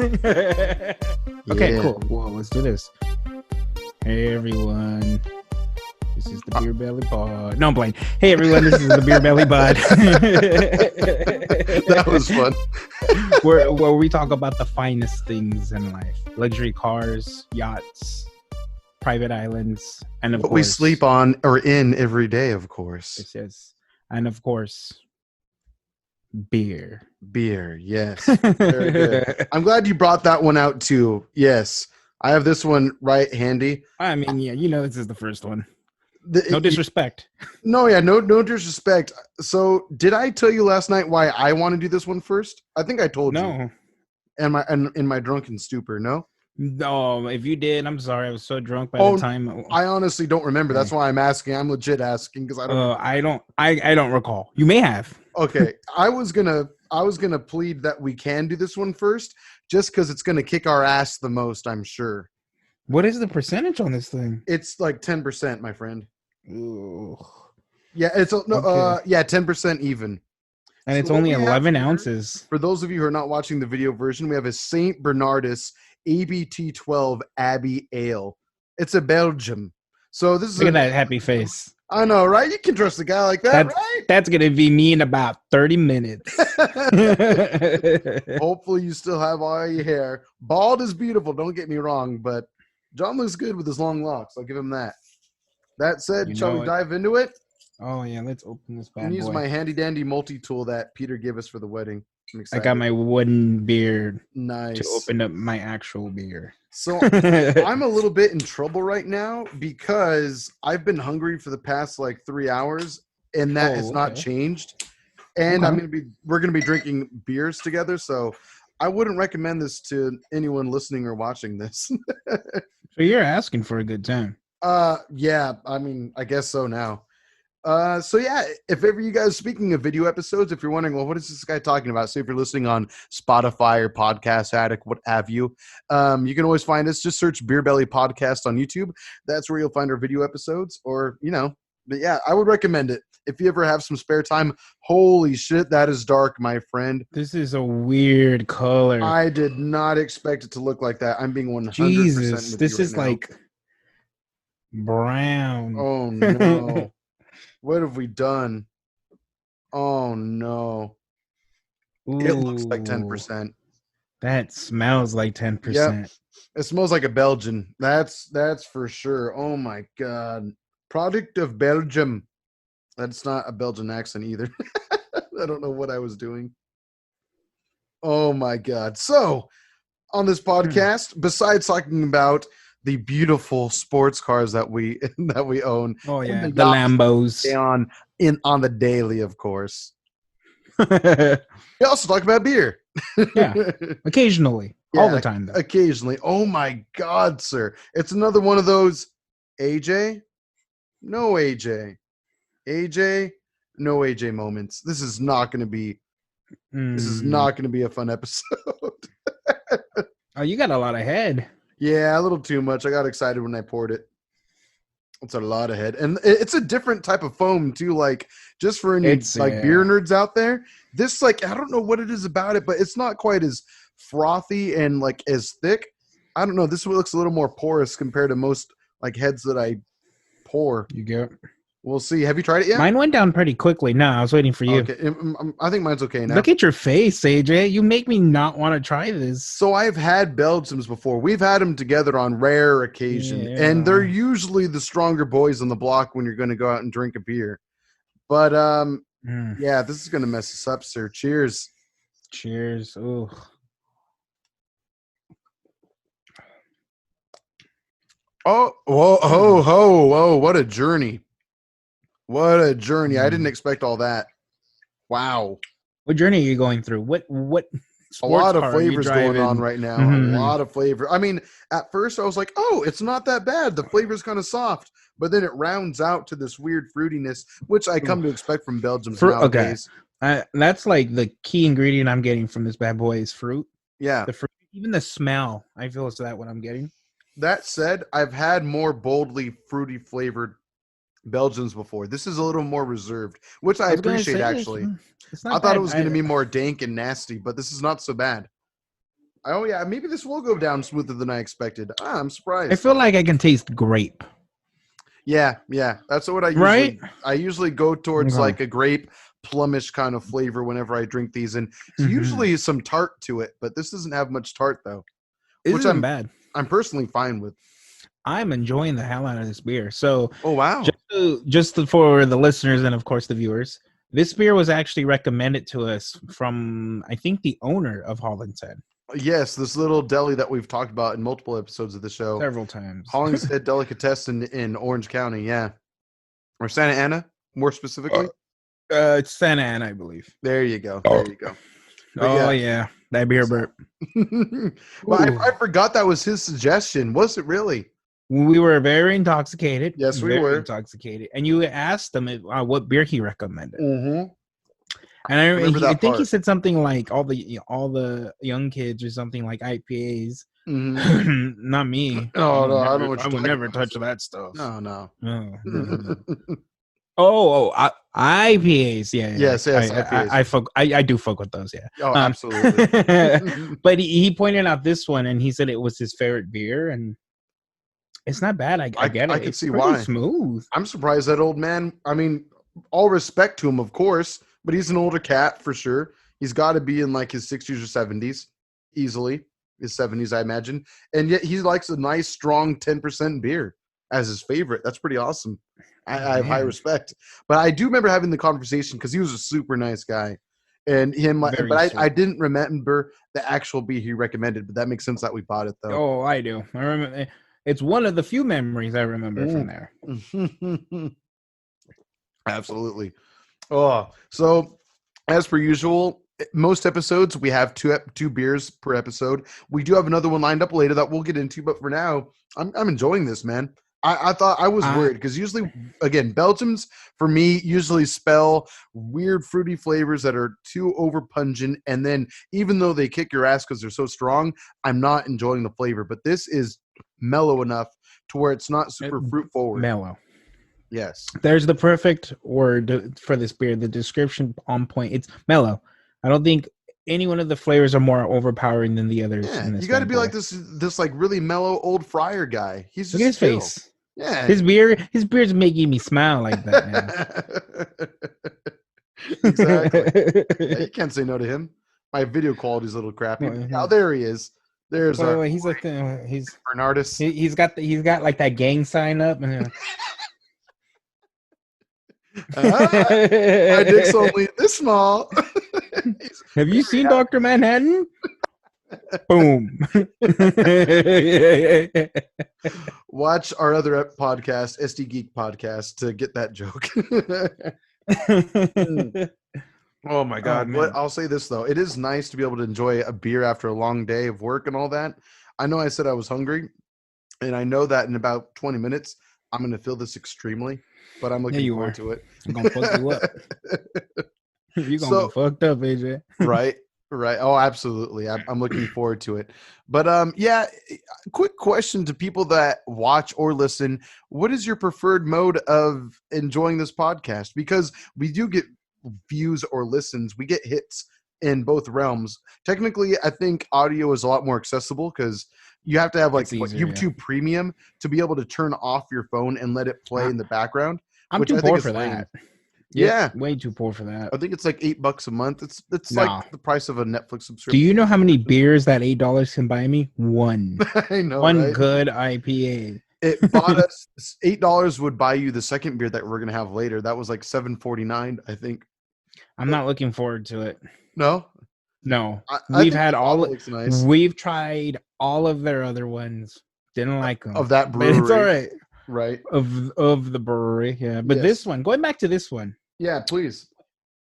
Okay, Yeah. cool. Well, let's do this. Hey everyone, this is the Beer Belly Pod. No, I'm playing. Hey everyone, this is the Beer Belly Pod. That was fun. where we talk about the finest things in life: luxury cars, yachts, private islands, and of What course we sleep on or in every day, of course. Yes, and of course beer. Beer, yes. Very good. I'm glad you brought that one out too. Yes. I have this one right handy. I mean, yeah, this is the first one. The- No disrespect. No disrespect. So, did I tell you last night why I want to do this one first? I think I told you. No. And in my drunken stupor, no? No, if you did, I'm sorry. I was so drunk by the time. I honestly don't remember. That's why I'm asking. I'm legit asking because I don't. I don't recall. You may have. Okay, I was gonna plead that we can do this one first, just because it's gonna kick our ass the most. I'm sure. What is the percentage on this thing? It's like 10%, my friend. Ooh. Yeah, it's no. Okay. Yeah, 10% even. And So it's what only we have 11 here, ounces. For those of you who are not watching the video version, we have a Saint Bernardus ABT12 Abbey Ale. It's a Belgium. So this is Look at that happy face. I know, right? You can trust a guy like that, right? That's gonna be me in about 30 minutes. Hopefully you still have all your hair. Bald is beautiful, don't get me wrong, but John looks good with his long locks. I'll give him that. That said, shall we dive into it? Oh yeah, let's open this bad boy. And use my handy dandy multi-tool that Peter gave us for the wedding. I'm excited. I got my wooden beard to open up my actual beer. So I'm a little bit in trouble right now because I've been hungry for the past like 3 hours and that has not changed. And we're gonna be drinking beers together. So I wouldn't recommend this to anyone listening or watching this. So you're asking for a good time. Yeah, I mean, I guess so now. So yeah, if ever you guys, speaking of video episodes, if you're wondering, well, what is this guy talking about? So if you're listening on Spotify or Podcast Addict, what have you, you can always find us. Just search Beer Belly Podcast on YouTube. That's where you'll find our video episodes, or, but yeah, I would recommend it. If you ever have some spare time. Holy shit, that is dark, my friend. This is a weird color. I did not expect it to look like that. I'm being 100% Jesus, this right is now. like brown. Oh no. What have we done? Oh no. Ooh, it looks like 10%. That smells like 10%. Yep. It smells like a Belgian. That's for sure. Oh my god. Product of Belgium. That's not a Belgian accent either. I don't know what I was doing. Oh my god. So, on this podcast, besides talking about the beautiful sports cars that we own. Oh yeah, the Lambos. On the daily, of course. We also talk about beer. Yeah, occasionally. Yeah, all the time, though. Occasionally. Oh my god, sir. It's another one of those AJ? No AJ. AJ? No AJ moments. This is not going to be a fun episode. Oh, you got a lot of head. Yeah, a little too much. I got excited when I poured it. It's a lot of head. And it's a different type of foam, too. Like, just for any beer nerds out there, this, I don't know what it is about it, but it's not quite as frothy and, as thick. I don't know. This looks a little more porous compared to most, heads that I pour. You get. We'll see. Have you tried it yet? Mine went down pretty quickly. No, I was waiting for you. Okay. I think mine's okay now. Look at your face, AJ. You make me not want to try this. So I've had Belgians before. We've had them together on rare occasion. Yeah. And they're usually the stronger boys on the block when you're going to go out and drink a beer. But, yeah, this is going to mess us up, sir. Cheers. Cheers. Ooh. Oh, whoa, what a journey. What a journey. I didn't expect all that. Wow. What journey are you going through? What a lot of flavors going on right now. Mm-hmm. A lot of flavor. I mean, at first I was like, oh, it's not that bad. The flavor's kind of soft. But then it rounds out to this weird fruitiness, which I come to expect from Belgium nowadays. Okay. That's the key ingredient I'm getting from this bad boy is fruit. Yeah. The fruit, even the smell, I feel is that what I'm getting. That said, I've had more boldly fruity flavored Belgians before. This is a little more reserved, which I appreciate, actually. I thought it was going to be more dank and nasty, but this is not so bad. Oh yeah, maybe this will go down smoother than I expected. I'm surprised. I feel like I can taste grape. Yeah, that's what I Right? usually go towards Okay. like a grape plumish kind of flavor whenever I drink these, and it's Mhm. usually some tart to it, but this doesn't have much tart though, It which isn't bad. I'm personally fine with. I'm enjoying the hell out of this beer. So Oh wow. For the listeners and of course the viewers, this beer was actually recommended to us from I think the owner of Hollingshead Yes, this little deli that we've talked about in multiple episodes of the show. several times. Hollingshead Delicatessen in Orange County, yeah. Or Santa Ana, more specifically. It's Santa Ana, I believe. There you go. There you go. But Oh yeah, that beer burp. Well, I forgot that was his suggestion. Was it really? We were very intoxicated. Yes, we very were. intoxicated. And you asked him what beer he recommended. Mm-hmm. And I think he part. said something like all the young kids or something like IPAs. Mm-hmm. Not me. Oh no, I would never touch that stuff. No. No. IPAs. Yeah. Yes, IPAs. I do fuck with those. Yeah. Oh, absolutely. But he pointed out this one, and he said it was his favorite beer, and it's not bad. I get it. I can it's see pretty why. Smooth. I'm surprised that old man. I mean, all respect to him, of course, but he's an older cat for sure. He's got to be in like his 60s or 70s, easily his 70s, I imagine. And yet he likes a nice, strong 10% beer as his favorite. That's pretty awesome. I have high respect. But I do remember having the conversation because he was a super nice guy. And him, but I didn't remember the actual beer he recommended. But that makes sense that we bought it though. Oh, I do. I remember. It's one of the few memories I remember from there. Absolutely. Oh, so as per usual, most episodes we have two beers per episode. We do have another one lined up later that we'll get into, but for now, I'm enjoying this, man. I thought I was worried because usually, again, Belgians for me usually spell weird fruity flavors that are too over pungent, and then even though they kick your ass because they're so strong, I'm not enjoying the flavor. But this is mellow enough to where it's not super fruit forward. Mellow. Yes. There's the perfect word for this beer. The description on point. It's mellow. I don't think any one of the flavors are more overpowering than the others. Yeah, you got to be like this like really mellow old Friar guy. He's just look at his face. Yeah, his beard's making me smile like that now. Exactly. Yeah, you can't say no to him. My video quality is a little crappy. Oh, there he is. There's he's like he's Bernardus. He's got like that gang sign up. And, my dick's only this small. Have you seen Dr. Manhattan? Boom. Watch our other podcast, SD Geek Podcast, to get that joke. Oh my God. But I'll say this though. It is nice to be able to enjoy a beer after a long day of work and all that. I know I said I was hungry, and I know that in about 20 minutes, I'm going to feel this extremely, but I'm looking forward to it. I'm going to fuck you up. You're going to get fucked up, AJ. Right. Oh, absolutely. I'm looking forward to it. But yeah, quick question to people that watch or listen. What is your preferred mode of enjoying this podcast? Because we do get views or listens. We get hits in both realms. Technically, I think audio is a lot more accessible because you have to have like YouTube Premium to be able to turn off your phone and let it play in the background. I'm too poor for that. Yeah, way too poor for that. I think it's like $8 a month. It's like the price of a Netflix subscription. Do you know how many beers that $8 can buy me? One. I know. One good IPA. It bought us $8 would buy you the second beer that we're gonna have later. That was like $7.49, I think. I'm not looking forward to it. No. We've had nice. We've tried all of their other ones. Didn't like them. Of that brewery. But it's all right. Right. Of the brewery, yeah. But this one, going back to this one. Yeah, please.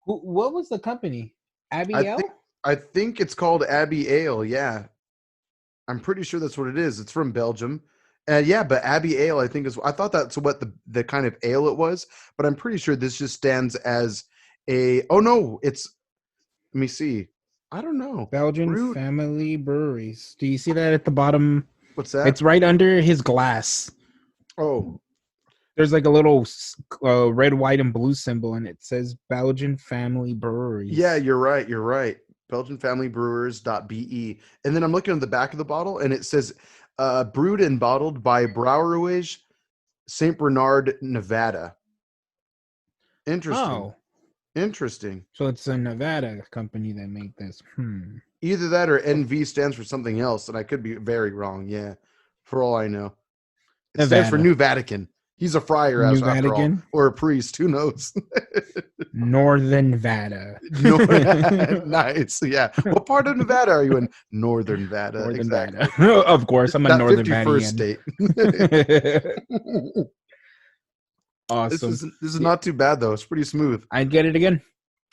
What was the company? Abbey Ale? I think it's called Abbey Ale, yeah. I'm pretty sure that's what it is. It's from Belgium. Yeah, but Abbey Ale, I think I thought that's what the kind of ale it was, but I'm pretty sure this just stands as let me see. I don't know. Belgian Family Breweries. Do you see that at the bottom? What's that? It's right under his glass. Oh. There's like a little red, white, and blue symbol, and it says Belgian Family Breweries. Yeah, you're right. BelgianFamilyBrewers.be. And then I'm looking at the back of the bottle, and it says brewed and bottled by Brouwerij St. Bernard, Nevada. Interesting. Oh, Interesting. so it's a Nevada company that made this. Either that or NV stands for something else, and I could be very wrong. Yeah, for all I know. It stands for Nevada. New Vatican. He's a friar, New after all, Vatican? or a priest. Who knows? Northern Nevada. Nice. Yeah. What part of Nevada are you in? Northern Nevada. Northern Exactly. Nevada. Of course, I'm a That Northern 51st Nevadian. state. Awesome. This is not too bad though. It's pretty smooth. I'd get it again.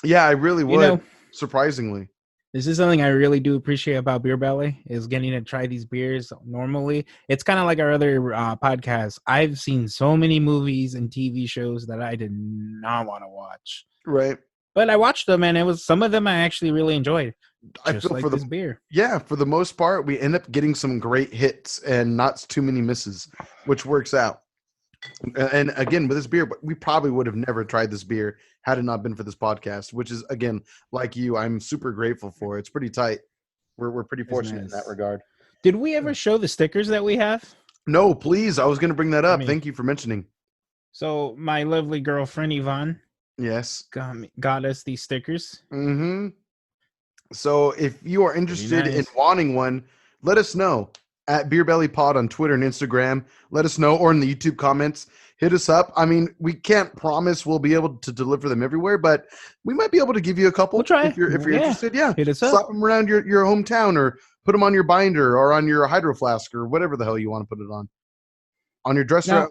Yeah, I really would. You know, Surprisingly. this is something I really do appreciate about Beer Belly is getting to try these beers normally. It's kind of like our other podcast. I've seen so many movies and TV shows that I did not want to watch. Right. But I watched them, and it was some of them I actually really enjoyed. I Just feel like for this the beer. Yeah, for the most part, we end up getting some great hits and not too many misses, which works out. And again, with this beer, we probably would have never tried this beer had it not been for this podcast, which is, again, like you, I'm super grateful for. It's pretty tight. We're pretty fortunate in that nice. regard. Did we ever show the stickers that we have? No, please. I was going to bring that up. mean- Thank you for mentioning. So my lovely girlfriend Yvonne Yes. got us these stickers. Mm-hmm. So if you are interested in nice. wanting one, let us know at Beer Belly Pod on Twitter and Instagram. Let us know, or in the YouTube comments. Hit us up. I mean, we can't promise we'll be able to deliver them everywhere, but we might be able to give you a couple. We'll try. If you're interested. Yeah, Hit us slap up. them around your hometown, or put them on your binder, or on your hydro flask, or whatever the hell you want to put it on your dresser, Now-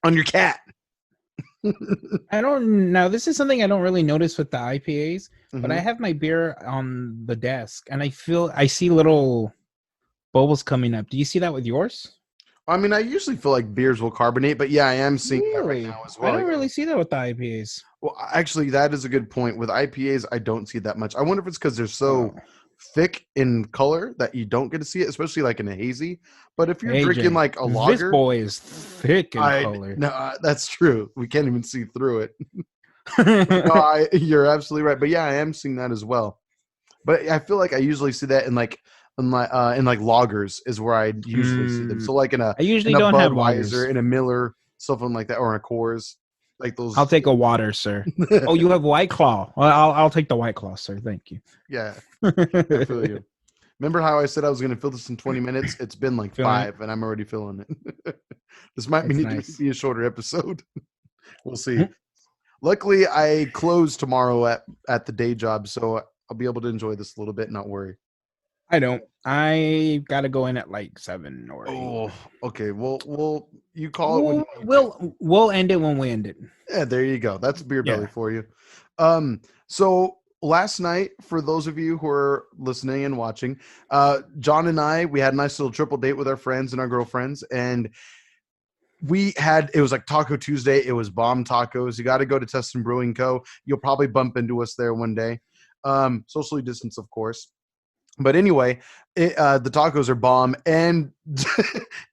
on your cat. I don't know. This is something I don't really notice with the IPAs, but I Mhm. have my beer on the desk, and I see little bubbles coming up. Do you see that with yours? I mean, I usually feel like beers will carbonate, but yeah, I am seeing that right now as well. I don't really see that with the IPAs. Well, actually, that is a good point. With IPAs, I don't see that much. I wonder if it's because they're so thick in color that you don't get to see it, especially like in a hazy. But if you're AJ, drinking like a lager, this boy is thick in color. No, that's true. We can't even see through it. No, you're absolutely right. But yeah, I am seeing that as well. But I feel like I usually see that in lagers is where I usually see them. So like in a I usually in a don't have Budweiser, lagers. in a Miller, something like that, or in a Coors, like those. I'll take a water, sir. Oh, you have White Claw. Well, I'll take the White Claw, sir. Thank you. Yeah, I feel you. Remember how I said I was going to fill this in 20 minutes? It's been like Feeling 5, and I'm already filling it. This might That's need nice. to be a shorter episode. We'll see. Mhm. Luckily, I close tomorrow at the day job, so I'll be able to enjoy this a little bit, not worry. I don't. I gotta go in at like 7 or 8. Oh, okay. Well, you call it when We'll end it when we end it. Yeah, there you go. That's Beer Belly Yeah. for you. So last night, for those of you who are listening and watching, John and I, we had a nice little triple date with our friends and our girlfriends, and it was like Taco Tuesday. It was bomb tacos. You got to go to Tustin Brewing Co. You'll probably bump into us there one day. Socially distanced, of course. But anyway, the tacos are bomb. And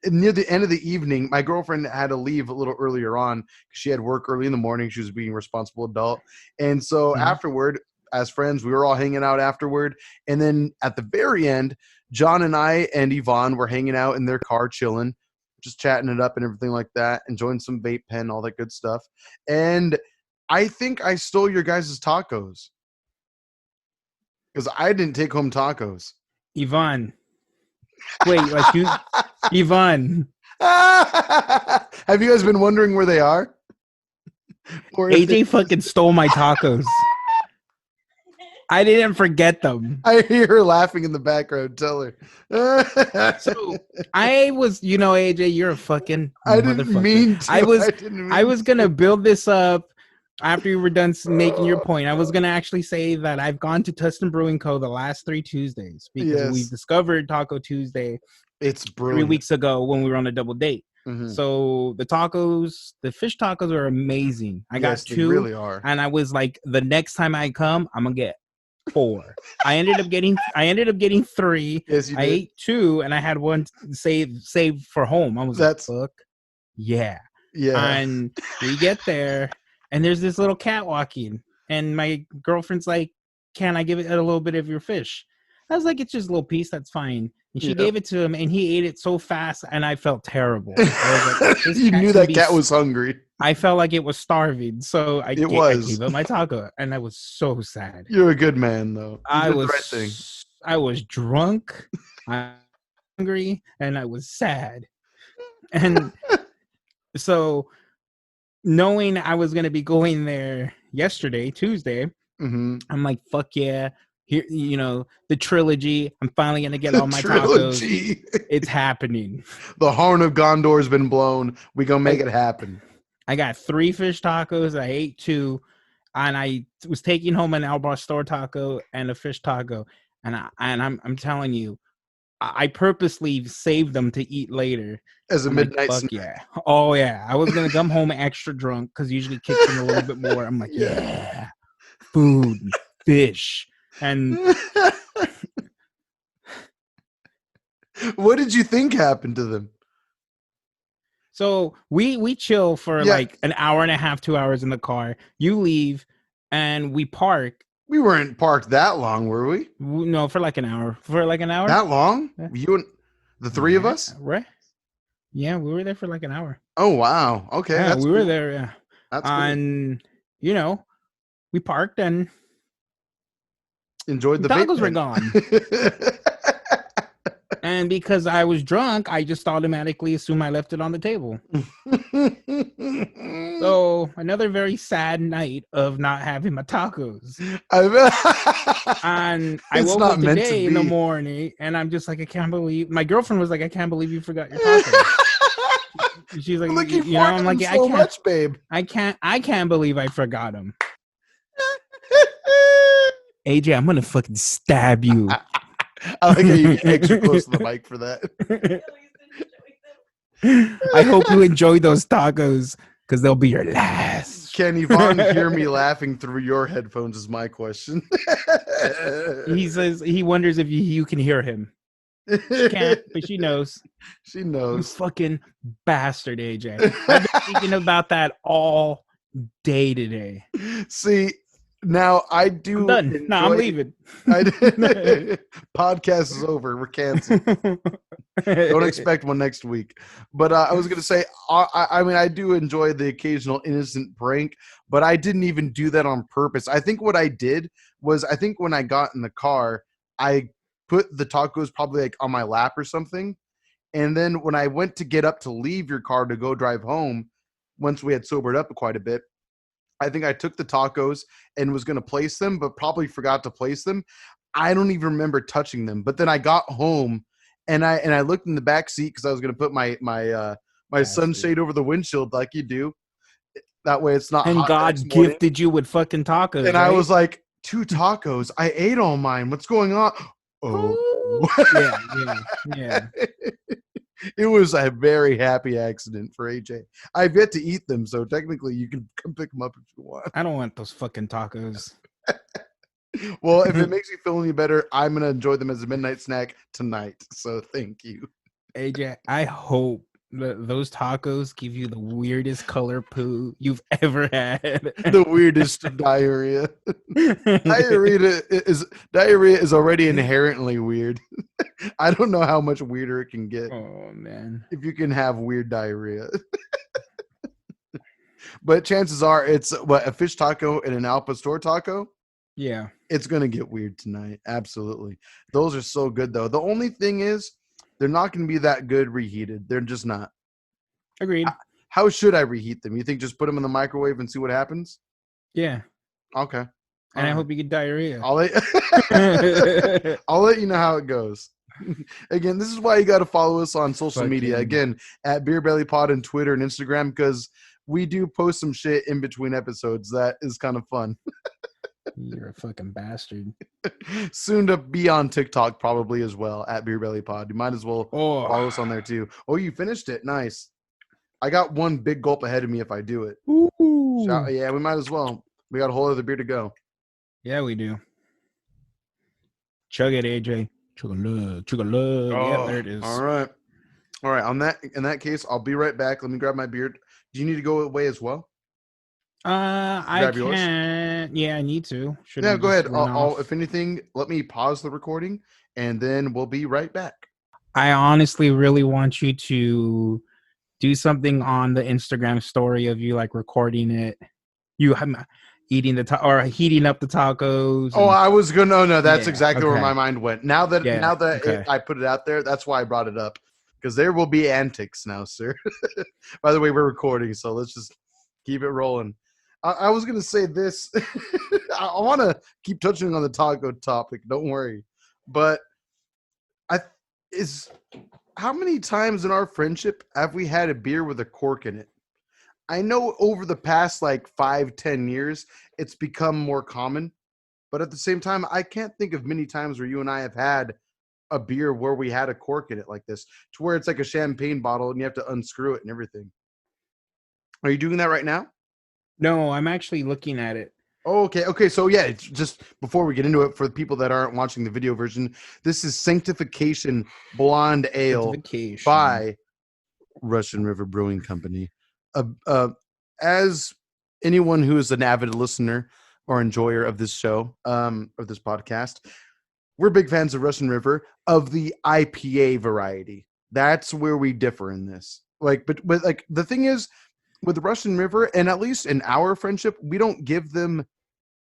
near the end of the evening, my girlfriend had to leave a little earlier on because she had work early in the morning. She was being a responsible adult. And so afterward, as friends, we were all hanging out afterward. And then at the very end, John and I and Yvonne were hanging out in their car, chilling, just chatting it up and everything like that, enjoying some vape pen, all that good stuff. And I think I stole your guys' tacos. Because I didn't take home tacos. Yvonne. Wait, like you, Yvonne. Have you guys been wondering where they are? Or if AJ fucking stole my tacos. I didn't forget them. I hear her laughing in the background. Tell her. So I was, AJ, you're a fucking I didn't motherfucker. mean to. I was gonna build this up after you were done making your point. I was gonna actually say that I've gone to Tustin Brewing Co. the last 3 Tuesdays because we discovered Taco Tuesday. It's brilliant. 3 weeks ago when we were on a double date. Mhm. So the fish tacos are amazing. I got 2, they really are. and I was like, the next time I come, I'm gonna get 4. I ended up getting 3. Yes, you I did. ate 2, and I had one saved for home. I was like, fuck yeah. Yeah. And we get there, and there's this little cat walking, and my girlfriend's like, can I give it a little bit of your fish? I was like, it's just a little piece. That's fine. And she Yep. gave it to him, and he ate it so fast, and I felt terrible. I was like, this You cat knew can that be cat was hungry. I felt like it was starving, so I It gave, I was. gave it my taco, and I was so sad. You're a good man, though. You I did the right thing. was drunk, I was hungry, and I was sad. And so, knowing I was gonna be going there yesterday, Tuesday, Mm-hmm. I'm like, fuck yeah. Here, the trilogy. I'm finally gonna get all my tacos. Trilogy. It's happening. The horn of Gondor has been blown. We gonna make it happen. I got 3 fish tacos. I ate 2, and I was taking home an Al Pastor taco and a fish taco. And I'm telling you, I purposely saved them to eat later. As a I'm midnight like, fuck snack. yeah. Oh yeah. I was gonna come home extra drunk because usually kicks in a little bit more. I'm like, yeah, food, fish. And What did you think happened to them? so we chill for like an hour and a half, 2 hours in the car. You leave, and we park. We weren't parked that long, were we? No, for like an hour. That long? Yeah. You and the 3 of us? Right? Yeah, we were there for like an hour. Oh wow. Okay. Yeah, That's we cool. were there. Yeah, That's cool. and we parked and Enjoyed the tacos vape were pen. gone. And because I was drunk, I just automatically assumed I left it on the table. So another very sad night of not having my tacos. And I It's woke not up meant to today in the be. morning, and I'm just like, I can't believe. My girlfriend was like, I can't believe you forgot your tacos. She's like, Looking you know, I'm forward like, to I so can't, much, babe. I can't believe I forgot them. AJ, I'm gonna fucking stab you. I like how you get extra close to the mic for that. I hope you enjoy those tacos because they'll be your last. Can Yvonne hear me laughing through your headphones is my question. He says he wonders if you can hear him. She can't, but she knows. She You knows. fucking bastard, AJ. I've been thinking about that all day today. See, now I do. I'm done. No, I'm enjoy- leaving. Podcast is over. We're canceled. Don't expect one next week. But I was going to say, I mean, I do enjoy the occasional innocent prank, but I didn't even do that on purpose. I think what I did was, I think when I got in the car, I put the tacos probably like on my lap or something. And then when I went to get up to leave your car to go drive home, once we had sobered up quite a bit, I think I took the tacos and was going to place them, but probably forgot to place them. I don't even remember touching them. But then I got home and I looked in the back seat because I was going to put my sunshade over the windshield like you do. That way it's not And hot God next morning. gifted you with fucking tacos. And I was like, 2 tacos. I ate all mine. What's going on? Oh, yeah. It was a very happy accident for AJ. I've yet to eat them, so technically you can come pick them up if you want. I don't want those fucking tacos. Well, if it makes you feel any better, I'm going to enjoy them as a midnight snack tonight. So thank you. AJ, I hope those tacos give you the weirdest color poo you've ever had. The weirdest diarrhea. Diarrhea is already inherently weird. I don't know how much weirder it can get. Oh man. If you can have weird diarrhea. But chances are it's a fish taco and an Al Pastor taco. Yeah. It's going to get weird tonight. Absolutely. Those are so good though. The only thing is they're not going to be that good reheated. They're just not. Agreed. How should I reheat them? You think just put them in the microwave and see what happens? Yeah. Okay. And I hope you get diarrhea. I'll let you know how it goes. Again, this is why you got to follow us on social media. Again, at Beer Belly Pod on Twitter and Instagram, because we do post some shit in between episodes. That is kind of fun. You're a fucking bastard. Soon to be on TikTok probably as well at Beer Belly Pod. You might as well follow us on there too. Oh, you finished it. Nice. I got one big gulp ahead of me if I do it. Ooh. Yeah, we might as well. We got a whole other beer to go. Yeah, we do. Chug it, AJ. Chug a lug. Chug a lug. Yeah, there it is. All right. In that case, I'll be right back. Let me grab my beer. Do you need to go away as well? I Grab yours. can't. Yeah, I need to. Should Yeah, we go just ahead. run If off? anything, let me pause the recording, and then we'll be right back. I honestly really want you to do something on the Instagram story of you like recording it. You eating or heating up the tacos Oh, and I was gonna. No, that's yeah. exactly where Okay. my mind went. Now that Yeah. Okay. I put it out there, that's why I brought it up, because there will be antics now, sir. By the way, we're recording, so let's just keep it rolling. I was gonna say this. I want to keep touching on the taco topic. Don't worry, but I is how many times in our friendship have we had a beer with a cork in it? I know over the past like 5-10 years, it's become more common. But at the same time, I can't think of many times where you and I have had a beer where we had a cork in it like this, to where it's like a champagne bottle and you have to unscrew it and everything. Are you doing that right now? No, I'm actually looking at it. Oh, okay. Okay. So, yeah, it's just before we get into it, for the people that aren't watching the video version, this is Sanctification Blonde Ale Certification. by Russian River Brewing Company. As anyone who is an avid listener or enjoyer of this show, of this podcast, we're big fans of Russian River, of the IPA variety. That's where we differ in this. But like the thing is, with Russian River, and at least in our friendship, we don't give them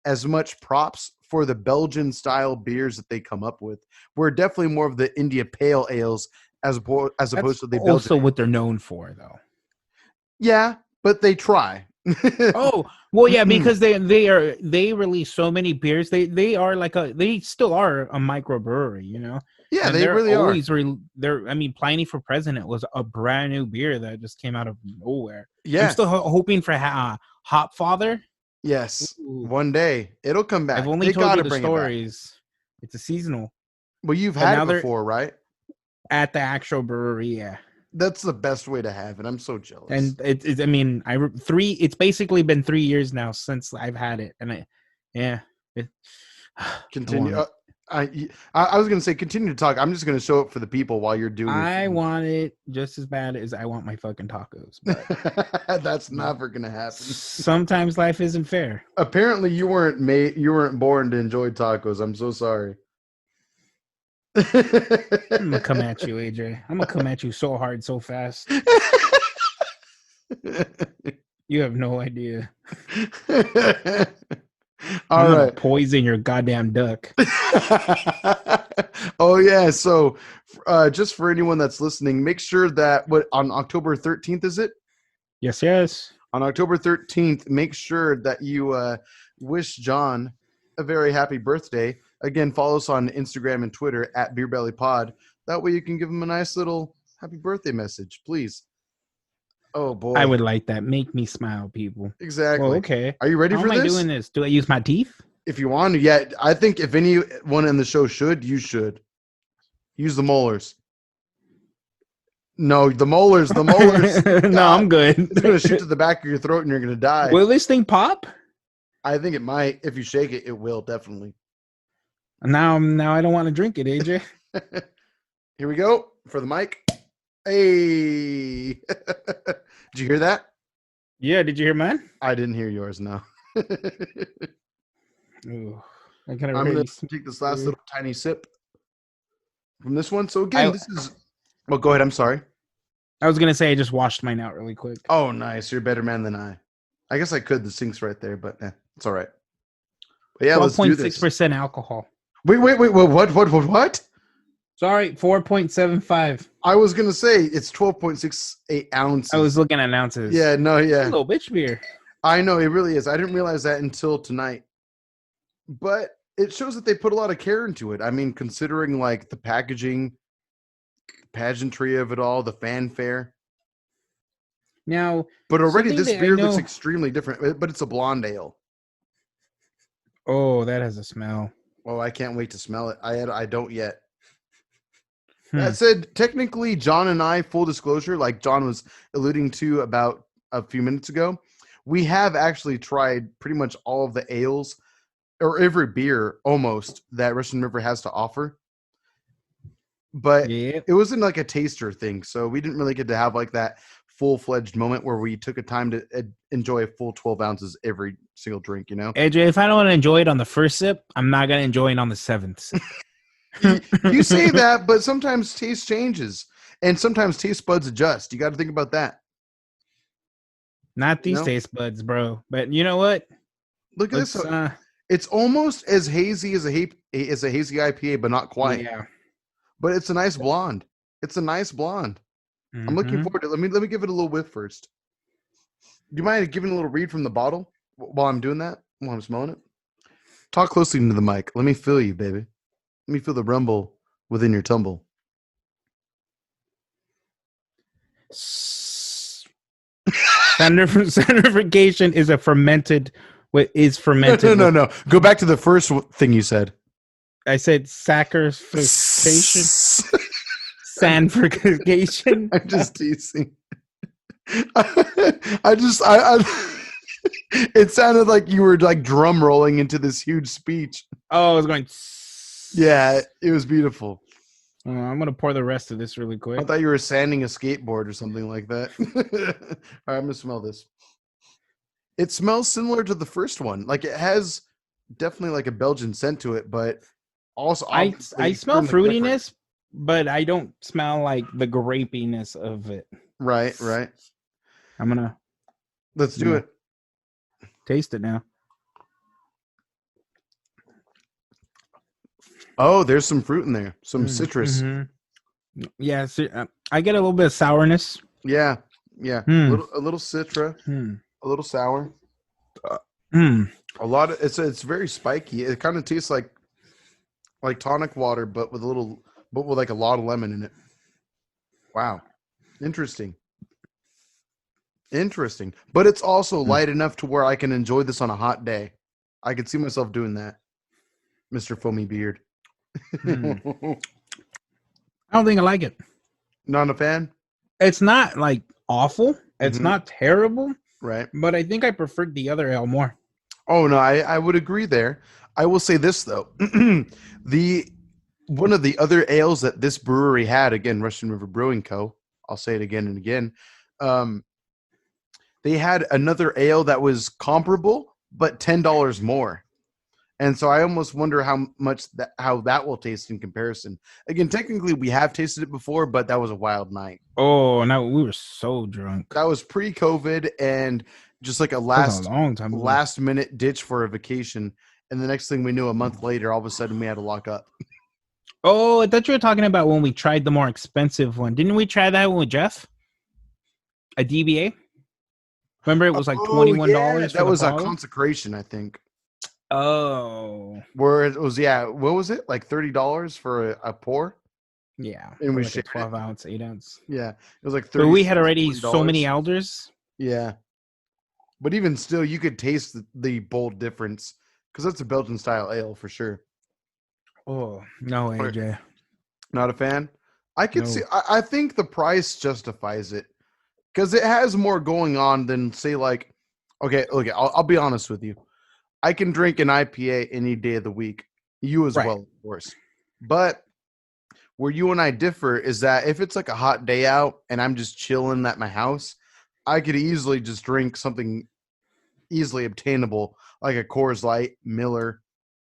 as much props for the Belgian style beers that they come up with. We're definitely more of the India Pale Ales as That's opposed to the Belgian. also what they're known for, though. Yeah, but they try. Oh, well, yeah, because they release so many beers. They are like they still are a microbrewery, you know. Yeah, And they they're really are. always they're. I mean, Pliny for President was a brand new beer that just came out of nowhere. I'm Yeah. still hoping for Hop Father. Yes. Ooh, One day it'll come I've back. only They told got you to the bring it back. stories. It's a seasonal, Well, you've but had now it they're before, right? at the actual brewery. Yeah. That's the best way to have it. I'm so jealous. And I mean, it's basically been 3 years now since I've had it, and yeah, it, I Continue. want it. I was going to say continue to talk. I'm just going to show it for the people while you're doing your I thing. want it just as bad as I want my fucking tacos, but That's never going to happen. sometimes life isn't fair. Apparently, you weren't born to enjoy tacos. I'm so sorry. I'm gonna come at you, AJ. I'm gonna come at you so hard, so fast. You have no idea. All I'm gonna right. poison your goddamn duck. Oh yeah. So, just for anyone that's listening, make sure that on October 13th is it? Yes, yes. On October 13th, make sure that you wish John a very happy birthday. Again, follow us on Instagram and Twitter at BeerBellyPod. That way you can give him a nice little happy birthday message, please. Oh boy. I would like that. Make me smile, people. Well, Exactly. okay. Are you ready How for am I this? doing this? Do I use my teeth? If you want to, yeah. I think if anyone in the show you should. Use the molars. No, the molars. The molars. No, I'm good. It's going to shoot to the back of your throat and you're going to die. Will this thing pop? I think it might. If you shake it, it will definitely. Now I don't want to drink it, AJ. Here we go for the mic. Hey. Did you hear that? Yeah, did you hear mine? I didn't hear yours, no. Ooh, I kind I'm of going to take this last little tiny sip from this one. So again, this is... Well, go ahead. I'm sorry. I was gonna say I just washed mine out really quick. Oh, nice. You're a better man than I. I guess I could. The sink's right there, but it's all right. But yeah, let's do this. 12.6% alcohol. Wait. What? Sorry, 4.75. I was going to say it's 12.68 ounces. I was looking at ounces. Yeah, no, yeah. It's a little bitch beer. I know, it really is. I didn't realize that until tonight. But it shows that they put a lot of care into it. I mean, considering like the packaging, pageantry of it all, the fanfare. Now, but already this beer looks extremely different, but it's a blonde ale. Oh, that has a smell. Oh, I can't wait to smell it. I don't yet. That said, technically, John and I, full disclosure, like John was alluding to about a few minutes ago, we have actually tried pretty much all of the ales or every beer almost that Russian River has to offer. But it wasn't like a taster thing, so we didn't really get to have like that full-fledged moment where we took a time to enjoy a full 12 ounces every single drink, you know? AJ, if I don't want to enjoy it on the first sip, I'm not gonna enjoy it on the seventh sip. You say that, but sometimes taste changes, and sometimes taste buds adjust. You got to think about that. Not these know? taste buds, bro. But you know what? Look at this. It's almost as hazy as a hazy IPA, but not quite. Yeah. But it's a nice blonde. It's a nice blonde. I'm looking forward to it. Let me give it a little whiff first. Do you mind giving a little read from the bottle while I'm doing that? While I'm smelling it? Talk closely into the mic. Let me feel you, baby. Let me feel the rumble within your tumble. Centrifugation is a fermented. What is fermented? No. Go back to the first thing you said. I said sacrification. Sandfrication. I'm just teasing. It sounded like you were like drum rolling into this huge speech. Oh, I was going. Yeah, it was beautiful. I'm gonna pour the rest of this really quick. I thought you were sanding a skateboard or something like that. All right, I'm gonna smell this. It smells similar to the first one. Like it has definitely like a Belgian scent to it, but also I smell fruitiness, but I don't smell like the grapiness of it. Right. I'm gonna let's do it. Taste it now. Oh, there's some fruit in there, some citrus. Mm-hmm. Yeah, I get a little bit of sourness. Yeah. A little citra, a little sour. A lot of it's very spiky. It kind of tastes like tonic water, but with like a lot of lemon in it. Wow, interesting. But it's also light enough to where I can enjoy this on a hot day. I could see myself doing that, Mr. Foamy Beard. I don't think I like it. Not a fan? It's not like awful. It's not terrible. Right. But I think I preferred the other ale more. Oh no, I would agree there. I will say this though. One of the other ales that this brewery had, again, Russian River Brewing Co. I'll say it again and again. They had another ale that was comparable, but $10 more. And so I almost wonder how that will taste in comparison. Again, technically we have tasted it before, but that was a wild night. Oh, no, we were so drunk. That was pre-COVID and just like a last minute ditch for a vacation. And the next thing we knew, a month later, all of a sudden we had to lock up. Oh, I thought you were talking about when we tried the more expensive one. Didn't we try that one with Jeff? A DBA? Remember, it was like $21. Yeah, that was a consecration, I think. Oh, where it was, what was it, like $30 for a pour? Yeah, and we like shared 12 ounce, 8 ounce. Yeah, it was like 30. But we had already so many elders. Yeah, but even still, you could taste the bold difference because that's a Belgian style ale for sure. Oh no, AJ, not a fan. I could see. I think the price justifies it because it has more going on than say like. Okay, I'll be honest with you. I can drink an IPA any day of the week. You as well, of course. But where you and I differ is that if it's like a hot day out and I'm just chilling at my house, I could easily just drink something easily obtainable like a Coors Light, Miller,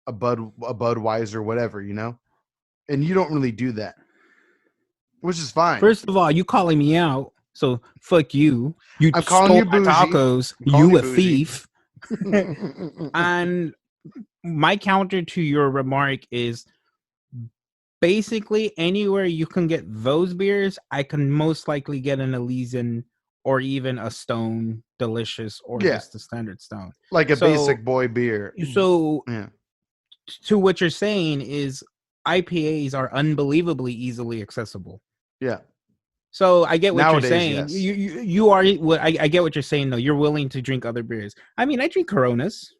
a Budweiser, whatever, you know? And you don't really do that, which is fine. First of all, you calling me out, so fuck you. You I'm calling you bougie. Tacos. You a thief. And my counter to your remark is basically anywhere you can get those beers, I can most likely get an Elysian or even a Stone Delicious or just the standard Stone. Like a basic boy beer. So to what you're saying is IPAs are unbelievably easily accessible. Yeah. So I get what Nowadays, you're saying. Yes. You are. I get what you're saying though. You're willing to drink other beers. I mean, I drink Coronas.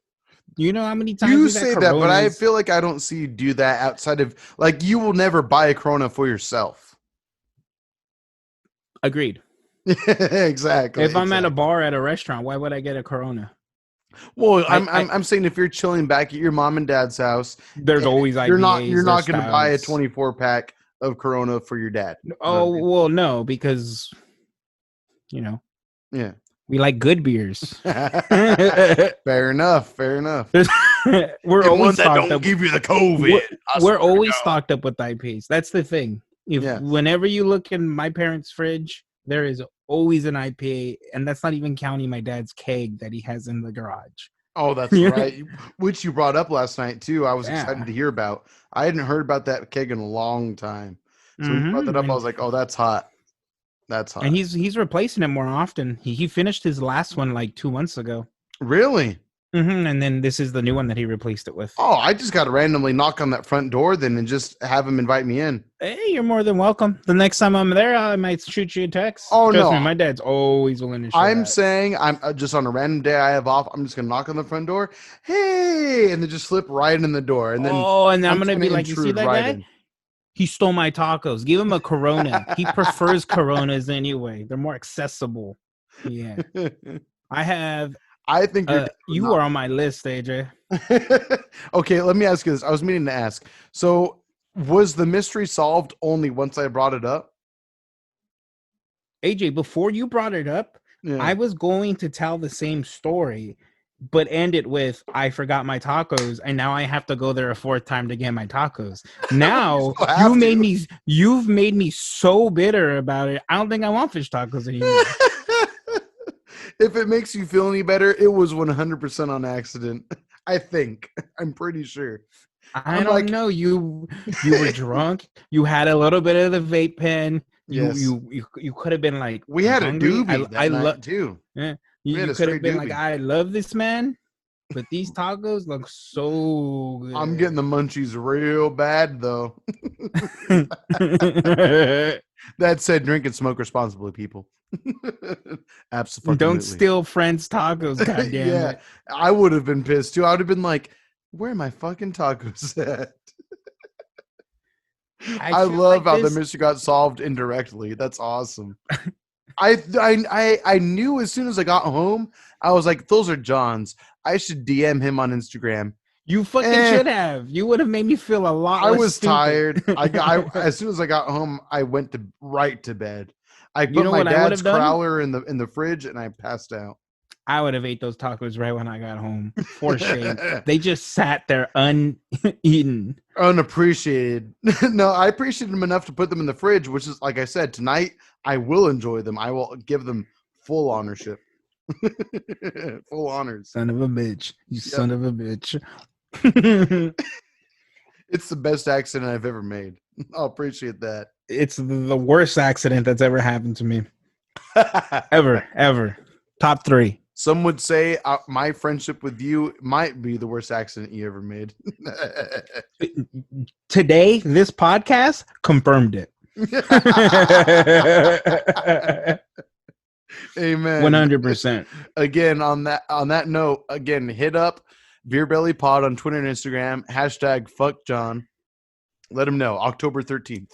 You know how many times you say that, but I feel like I don't see you do that outside of like you will never buy a Corona for yourself. Agreed. Exactly. If I'm at a bar at a restaurant, why would I get a Corona? Well, I'm saying if you're chilling back at your mom and dad's house, there's always IPAs. You're not going to buy a 24 pack of Corona for your dad. Oh, well, no, because you know, Yeah. we like good beers. Fair enough. Fair enough. We're And one always that stocked don't up. give you the COVID. I We're swear to always God. stocked up with IPAs. That's the thing. If Yeah. whenever you look in my parents' fridge, there is always an IPA, and that's not even counting my dad's keg that he has in the garage. Oh, that's right. Which you brought up last night too. I was excited Yeah. to hear about. I hadn't heard about that keg in a long time. So when you brought that up, I And, was like, "Oh, that's hot. That's hot." and he's replacing it more often. He finished his last one like 2 months ago. Really? And then this is the new one that he replaced it with. Oh, I just got to randomly knock on that front door then and just have him invite me in. Hey, you're more than welcome. The next time I'm there, I might shoot you a text. Oh, Trust no. me, my dad's always willing to show I'm that. saying I'm just on a random day I have off. I'm just gonna knock on the front door, hey, and then just slip right in the door, and then and I'm gonna just be like, you see intrude that right guy? in. He stole my tacos. Give him a Corona. He prefers Coronas anyway. They're more accessible. Yeah, I have. I think You are on my list, AJ. Okay, let me ask you this. I was meaning to ask. So, was the mystery solved only once I brought it up? AJ, before you brought it up, Yeah. I was going to tell the same story, but end it with I forgot my tacos, and now I have to go there a fourth time to get my tacos. Now you've made me so bitter about it. I don't think I want fish tacos anymore. If it makes you feel any better, it was 100% on accident. I think. I'm pretty sure. I don't know. You were drunk. You had a little bit of the vape pen. You could have been like, we had hungry. a doobie that night too. Yeah, you could have been like, I love this man, but these tacos look so good. I'm getting the munchies real bad though. That said, drink and smoke responsibly, people. Absolutely. Don't steal friends' tacos, goddamn it. I would have been pissed too. I would have been like, where are my fucking tacos at? I love how the mystery got solved indirectly. That's awesome. I knew as soon as I got home, I was like, those are John's. I should DM him on Instagram. You fucking should have. You would have made me feel a lot. I was tired. As soon as I got home, I went right to bed. I put my dad's crowler in the fridge and I passed out. I would have ate those tacos right when I got home. For shame. They just sat there uneaten. Unappreciated. No, I appreciated them enough to put them in the fridge, which is, like I said, tonight I will enjoy them. I will give them full ownership. Full honors. Son of a bitch. Son of a bitch. It's the best accident I've ever made. I'll appreciate that. It's the worst accident that's ever happened to me. Ever. Top 3. Some would say my friendship with you might be the worst accident you ever made. Today, this podcast confirmed it. Amen. 100%. Again, on that note, again, hit up Beer Belly Pod on Twitter and Instagram. #FuckJohn. Let him know. October 13th.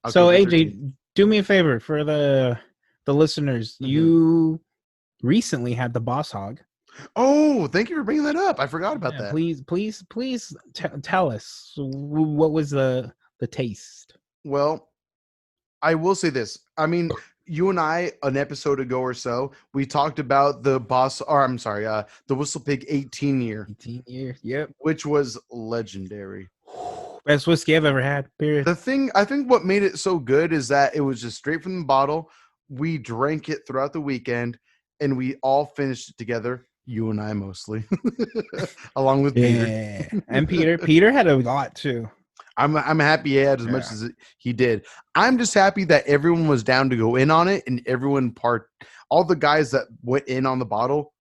So AJ, do me a favor for the listeners. Mm-hmm. You recently had the Boss Hog. Oh, thank you for bringing that up. I forgot about that. Please tell us, what was the taste? Well, I will say this. I mean, you and I, an episode ago or so, we talked about the Whistle Pig 18 year. 18 year, yep. Which was legendary. Best whiskey I've ever had, period. I think what made it so good is that it was just straight from the bottle. We drank it throughout the weekend, and we all finished it together. You and I mostly, along with Peter. And Peter had a lot too. I'm happy he had as much as he did. I'm just happy that everyone was down to go in on it, and all the guys that went in on the bottle,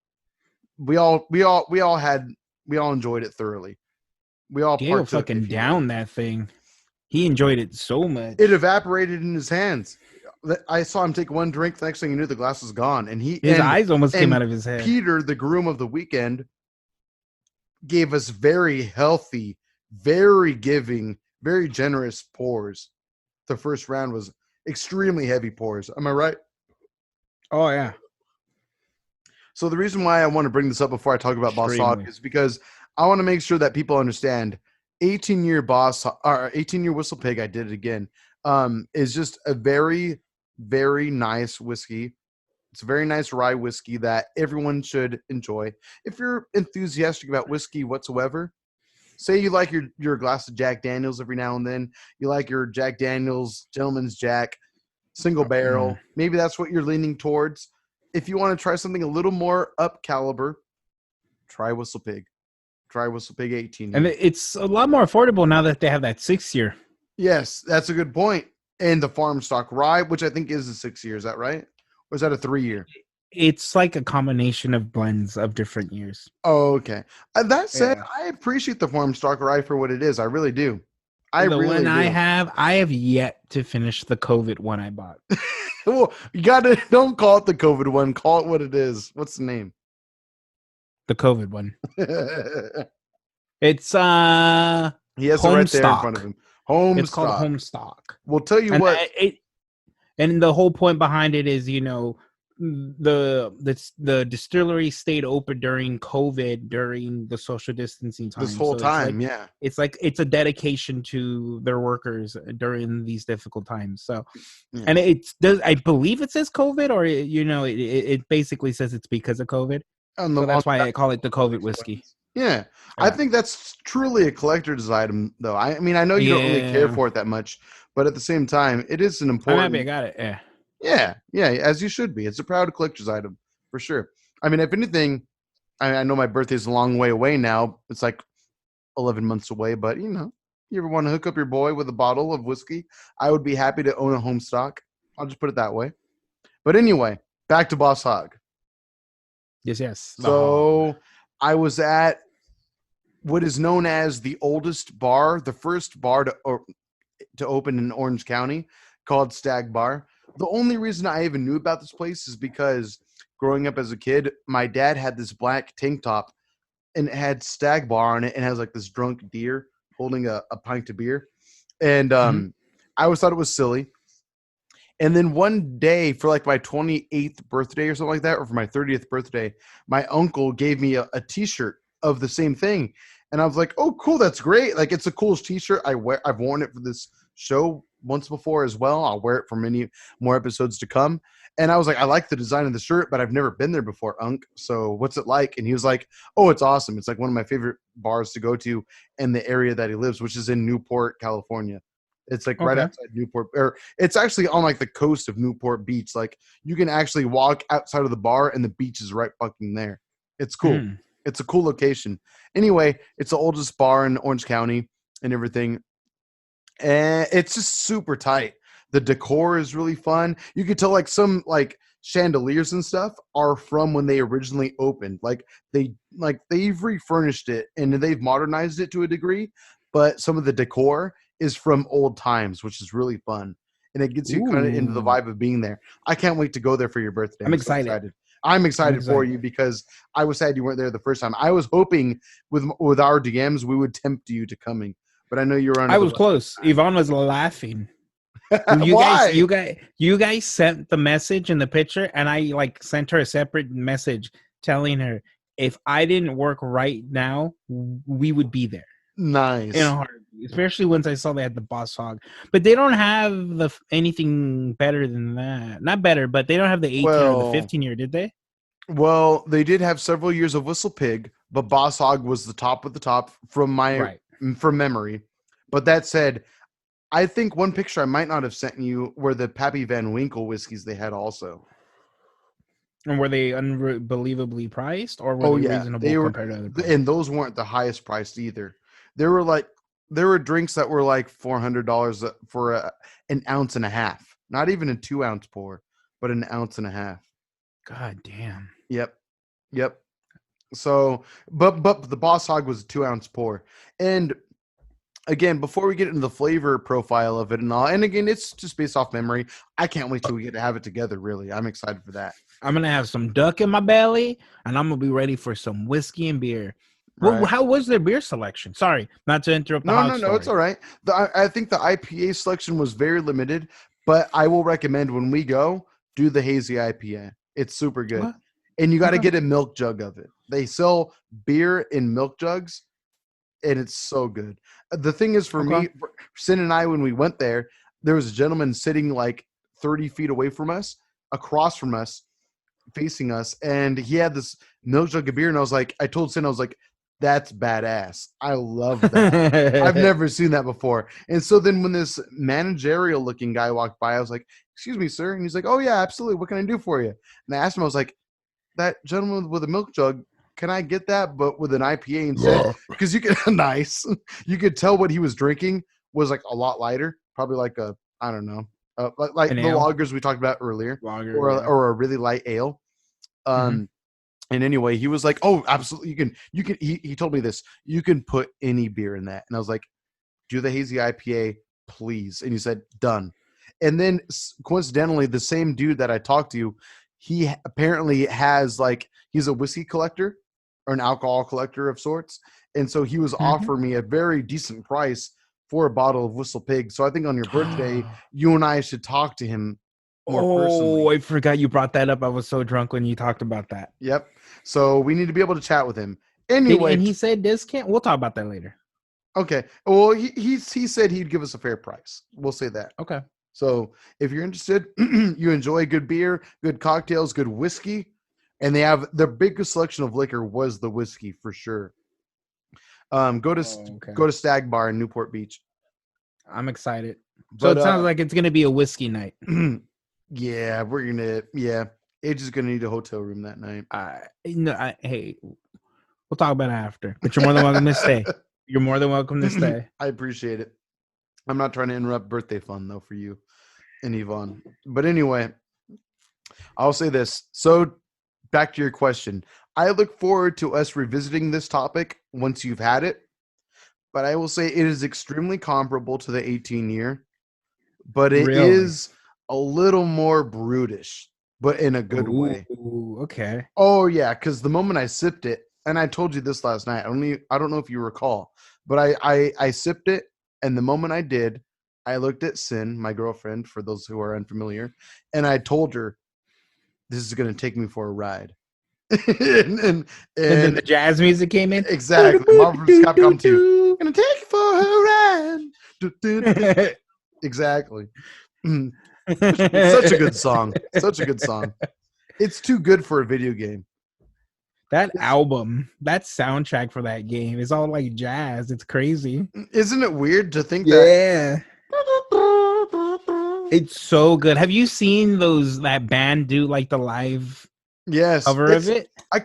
we all enjoyed it thoroughly. We all Gail fucking down that thing. He enjoyed it so much. It evaporated in his hands. I saw him take one drink. The next thing you knew, the glass was gone, and his eyes almost came out of his head. Peter, the groom of the weekend, gave us very healthy, very giving, very generous pours. The first round was extremely heavy pours. Am I right? Oh yeah. So the reason why I want to bring this up before I talk about Boss Hog is because I want to make sure that people understand 18-year Whistle Pig, I did it again, is just a very, very nice whiskey It's a very nice rye whiskey that everyone should enjoy. If you're enthusiastic about whiskey whatsoever, say you like your glass of Jack Daniels every now and then, you like your Jack Daniels Gentleman's Jack single barrel, maybe that's what you're leaning towards. If you want to try something a little more up caliber, try Whistle Pig. Try Whistle Pig 18. And it's a lot more affordable now that they have that 6-year. Yes, that's a good point. And the farm stock rye, which I think is a 6 year. Is that right? Or is that a 3 year? It's like a combination of blends of different years. Oh, okay. That said, I appreciate the farm stock rye for what it is. I really do. The one I have yet to finish the COVID one I bought. Well, you gotta don't call it the COVID one. Call it what it is. What's the name? The COVID one. It's he has it right there in front of him. It's called Homestock. We'll tell you what. And the whole point behind it is, the distillery stayed open during COVID, during the social distancing time. This whole time, yeah. It's like it's a dedication to their workers during these difficult times. So, and I believe it says COVID, or it basically says it's because of COVID. So that's why I call it the COVID whiskey. Yeah, I think that's truly a collector's item, though. I mean, I know you don't really care for it that much, but at the same time, it is an important. I'm happy I got it. Yeah, as you should be. It's a proud collector's item for sure. I mean, if anything, I know my birthday's a long way away now. It's like 11 months away, but you ever want to hook up your boy with a bottle of whiskey, I would be happy to own a Homestock. I'll just put it that way. But anyway, back to Boss Hog. Yes. So I was at what is known as the oldest bar, the first bar to open in Orange County, called Stag Bar. The only reason I even knew about this place is because growing up as a kid, my dad had this black tank top and it had Stag Bar on it and has like this drunk deer holding a pint of beer. And I always thought it was silly. And then one day for like my 28th birthday or something like that, or for my 30th birthday, my uncle gave me a t-shirt of the same thing. And I was like, oh, cool. That's great. Like, it's a cool t-shirt. I've worn it for this show once before as well. I'll wear it for many more episodes to come. And I was like, I like the design of the shirt, but I've never been there before, Unc. So what's it like? And he was like, oh, it's awesome. It's like one of my favorite bars to go to in the area that he lives, which is in Newport, California. It's like right outside Newport, or it's actually on like the coast of Newport Beach. Like you can actually walk outside of the bar and the beach is right fucking there. It's cool. It's a cool location. Anyway, it's the oldest bar in Orange County and everything. And it's just super tight. The decor is really fun. You could tell like some like chandeliers and stuff are from when they originally opened. Like they've refurnished it and they've modernized it to a degree, but some of the decor is from old times, which is really fun. And it gets you kind of into the vibe of being there. I can't wait to go there for your birthday. I'm excited. I'm excited for you because I was sad you weren't there the first time. I was hoping with our DMs we would tempt you to coming, but I know you were on. I was close. Yvonne was laughing. You guys sent the message in the picture, and I like sent her a separate message telling her if I didn't work right now, we would be there. Nice. In a heartbeat, especially once I saw they had the Boss Hog, but they don't have anything better than that. Not better, but they don't have the 18 or the 15 year, did they? Well, they did have several years of Whistle Pig, but Boss Hog was the top of the top from memory. But that said, I think one picture I might not have sent you were the Pappy Van Winkle whiskeys they had also. And were they unbelievably priced, or were they reasonable compared to other prices? And those weren't the highest priced either. There were drinks that were like $400 for an ounce and a half. Not even a 2 ounce pour, but an ounce and a half. God damn. Yep. So, but the Boss Hog was a 2 ounce pour. And again, before we get into the flavor profile of it and all, and again, it's just based off memory. I can't wait till we get to have it together. Really, I'm excited for that. I'm gonna have some duck in my belly, and I'm gonna be ready for some whiskey and beer. Right. Well, how was their beer selection? Sorry, not to interrupt. No, it's all right. I think the IPA selection was very limited, but I will recommend when we go, do the hazy IPA. It's super good, and you got to get a milk jug of it. They sell beer in milk jugs, and it's so good. The thing is, for me, Sin and I, when we went there was a gentleman sitting like 30 feet away from us, across from us, facing us, and he had this milk jug of beer, and I told Sin, I was like, that's badass. I love that. I've never seen that before. And so then when this managerial looking guy walked by, I was like, excuse me, sir. And he's like, oh yeah, absolutely. What can I do for you? And I asked him, I was like, that gentleman with a milk jug, can I get that, but with an IPA instead? Because you could nice. You could tell what he was drinking was like a lot lighter, probably like a, I don't know, like the lagers we talked about earlier, or a really light ale. And anyway, he was like, oh, absolutely, you can. He told me this, you can put any beer in that, and I was like, do the hazy IPA, please. And he said, done. And then coincidentally, the same dude that I talked to, he apparently has he's a whiskey collector or an alcohol collector of sorts. And so he was offering me a very decent price for a bottle of Whistle Pig. So I think on your birthday, you and I should talk to him more personally. Oh, I forgot you brought that up. I was so drunk when you talked about that. Yep. So we need to be able to chat with him. Anyway. And he said discount? We'll talk about that later. Okay. Well, he said he'd give us a fair price. We'll say that. Okay. So if you're interested, you enjoy good beer, good cocktails, good whiskey, and they have the biggest selection of liquor was the whiskey for sure. Go to Stag Bar in Newport Beach. I'm excited. So it sounds like it's gonna be a whiskey night. Yeah, Age is gonna need a hotel room that night. Hey, we'll talk about it after. But you're more than welcome to stay. You're more than welcome to stay. I appreciate it. I'm not trying to interrupt birthday fun though for you and Yvonne. But anyway, I'll say this. So back to your question. I look forward to us revisiting this topic once you've had it. But I will say it is extremely comparable to the 18-year. But it is a little more brutish, but in a good way. Okay. Oh, yeah, because the moment I sipped it, and I told you this last night, I don't know if you recall, but I sipped it. And the moment I did, I looked at Sin, my girlfriend, for those who are unfamiliar, and I told her, this is going to take me for a ride. and then the jazz music came in? Exactly. Marvel vs. Capcom 2. Going to take you for a ride. Exactly. Such a good song. Such a good song. It's too good for a video game. That album, that soundtrack for that game is all like jazz. It's crazy. Isn't it weird to think that? Yeah. It's so good. Have you seen that band do like the live cover of it? I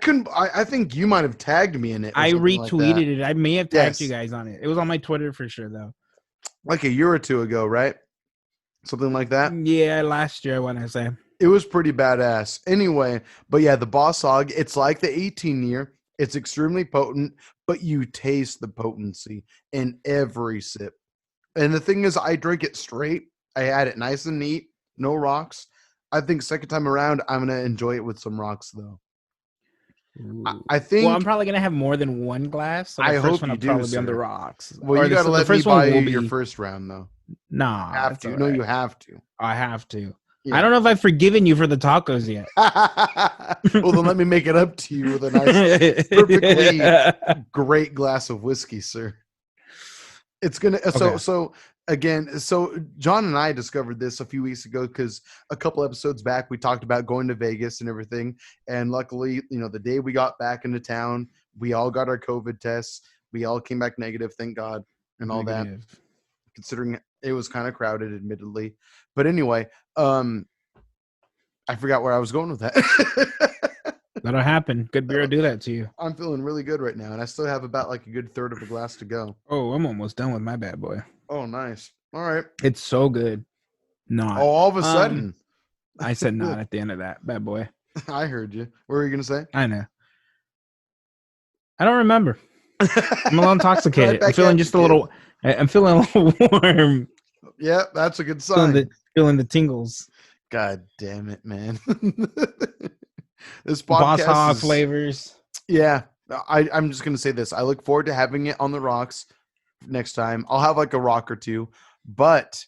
think you might have tagged me in it. I retweeted it. I may have tagged you guys on it. It was on my Twitter for sure though. Like a year or two ago, right? Something like that? Yeah, last year I want to say. It was pretty badass. Anyway, but yeah, the Boss Hog, it's like the 18-year. It's extremely potent, but you taste the potency in every sip. And the thing is, I drink it straight. I had it nice and neat, no rocks. I think second time around, I'm going to enjoy it with some rocks, though. I think. Well, I'm probably going to have more than one glass. So I hope one you will do, probably be on the rocks. Well, you got to let me buy your first round, though. Nah. You have to. No, you have to. I have to. Yeah. I don't know if I've forgiven you for the tacos yet. Well, then let me make it up to you with a nice, perfectly great glass of whiskey, sir. It's gonna. Okay. So John and I discovered this a few weeks ago because a couple episodes back we talked about going to Vegas and everything, and luckily, the day we got back into town, we all got our COVID tests. We all came back negative, thank God, and all that. Considering it was kind of crowded, admittedly. But anyway, I forgot where I was going with that. That'll happen. Good beer will do that to you. I'm feeling really good right now, and I still have about a good third of a glass to go. Oh, I'm almost done with my bad boy. Oh, nice. All right. It's so good. Not. Oh, all of a sudden. I said not at the end of that, bad boy. I heard you. What were you going to say? I know. I don't remember. I'm a little intoxicated. I'm feeling just a little... I'm feeling a little warm. Yeah, that's a good sign. Feeling the tingles. God damn it, man. This podcast Boss Hog flavors. Yeah, I'm just going to say this. I look forward to having it on the rocks next time. I'll have a rock or two. But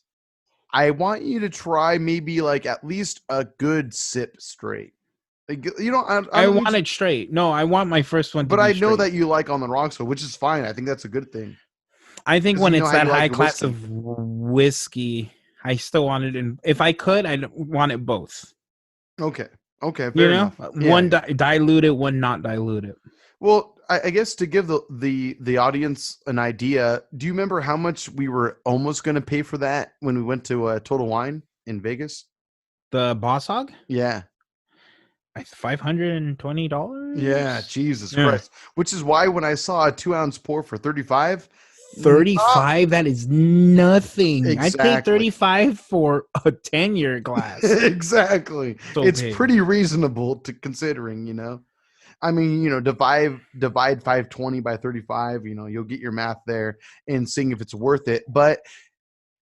I want you to try maybe at least a good sip straight. I want it straight. No, I want my first one to be straight. But I know straight. that you like on the rocks, which is fine. I think that's a good thing. I think when it's that high class of whiskey, I still want it in. If I could, I'd want it both. Okay. Okay, You fair know, enough. Yeah, one yeah. diluted, one not diluted. Well, I guess to give the audience an idea, do you remember how much we were almost going to pay for that when we went to Total Wine in Vegas? The Boss Hog, Yeah. Yeah, $520. Jesus Yeah. Christ. Which is why when I saw a 2-ounce pour for 35, 35, that is nothing. I'd pay exactly. 35 for a 10-year glass. Exactly. So It's big. pretty reasonable to considering, you know. I mean, divide 520 by 35, you'll get your math there and seeing if it's worth it. But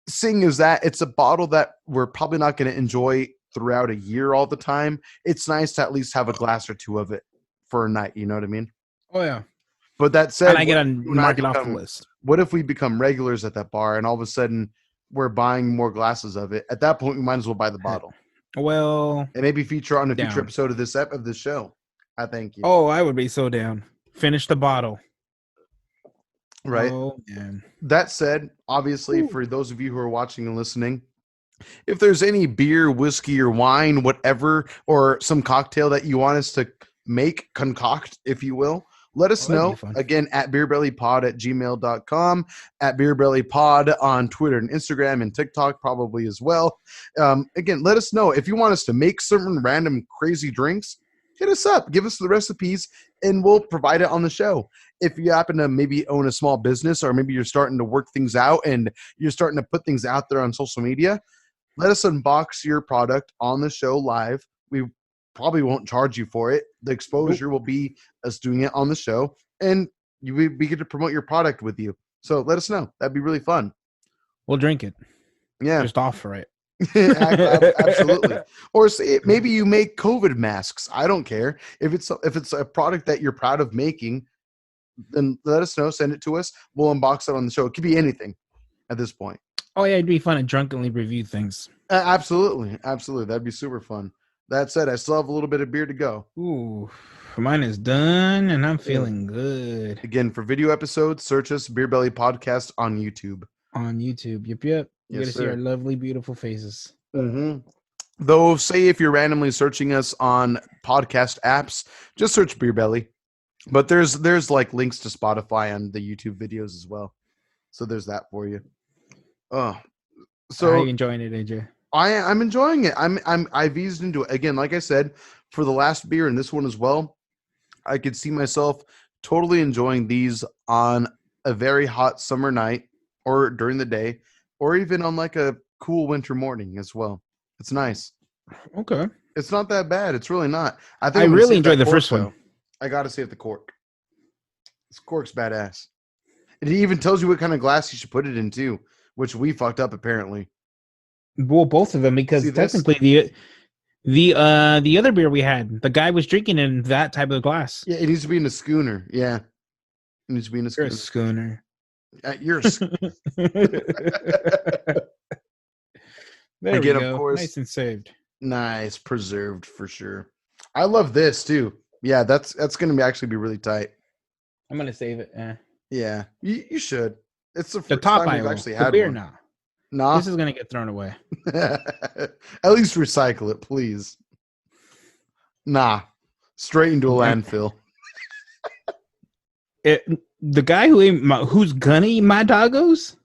seeing is that it's a bottle that we're probably not going to enjoy throughout a year all the time. It's nice to at least have a glass or two of it for a night, you know what I mean? Oh yeah. But that And said, I what get if to you and I mark it off the become list. what if we become regulars at that bar and all of a sudden we're buying more glasses of it? At that point, we might as well buy the bottle Well, and maybe feature on a future down. episode of this show. I thank you. Oh, I would be so down. Finish the bottle. Right. Oh man. That said, obviously, for those of you who are watching and listening, if there's any beer, whiskey, or wine, whatever, or some cocktail that you want us to concoct, if you will, let us Oh, that'd be know. fun. Again, at beerbellypod@gmail.com, at beerbellypod on Twitter and Instagram and TikTok probably as well. Again, let us know. If you want us to make certain random crazy drinks, hit us up. Give us the recipes, and we'll provide it on the show. If you happen to maybe own a small business, or maybe you're starting to work things out and you're starting to put things out there on social media, let us unbox your product on the show live. We probably won't charge you for it. The exposure will be us doing it on the show, and we get to promote your product with you. So let us know. That'd be really fun. We'll drink it. Yeah, Just offer it. absolutely. Or say maybe you make COVID masks. I don't care if it's a product that you're proud of making. Then let us know. Send it to us. We'll unbox it on the show. It could be anything at this point. Oh yeah, it'd be fun to drunkenly review things. Absolutely. That'd be super fun. That said, I still have a little bit of beer to go. Ooh, mine is done, and I'm feeling good. Again, for video episodes, search us Beer Belly Podcast on YouTube. On YouTube. Yep. You Yes, get to see sir. our lovely, beautiful faces. Mm-hmm. Though, say if you're randomly searching us on podcast apps, just search Beer Belly. But there's like links to Spotify on the YouTube videos as well. So there's that for you. Oh, How are so you enjoying it, AJ? I'm enjoying it. I've eased into it again. Like I said, for the last beer and this one as well, I could see myself totally enjoying these on a very hot summer night, or during the day, or even on like a cool winter morning as well. It's nice. Okay. It's not that bad. It's really not. I think I I'm gonna really save enjoyed that the cork, first one. though. I gotta save the cork. This cork's badass. And it even tells you what kind of glass you should put it in too, which we fucked up apparently. Well, both of them, because See this? technically the other beer we had, the guy was drinking in that type of glass. Yeah, it needs to be in a schooner. Yeah, it needs to be in a You're schooner. a schooner. You're a schooner. There Again, we of go. course. Nice and saved. Nice, preserved for sure. I love this too. Yeah, that's gonna actually be really tight. I'm gonna save it. Yeah, you should. It's the The first top time we've aisle, actually the had beer one. now. Nah, This is gonna get thrown away. at least recycle it, please. Nah, straight into a landfill. The guy who's gonna eat my doggos?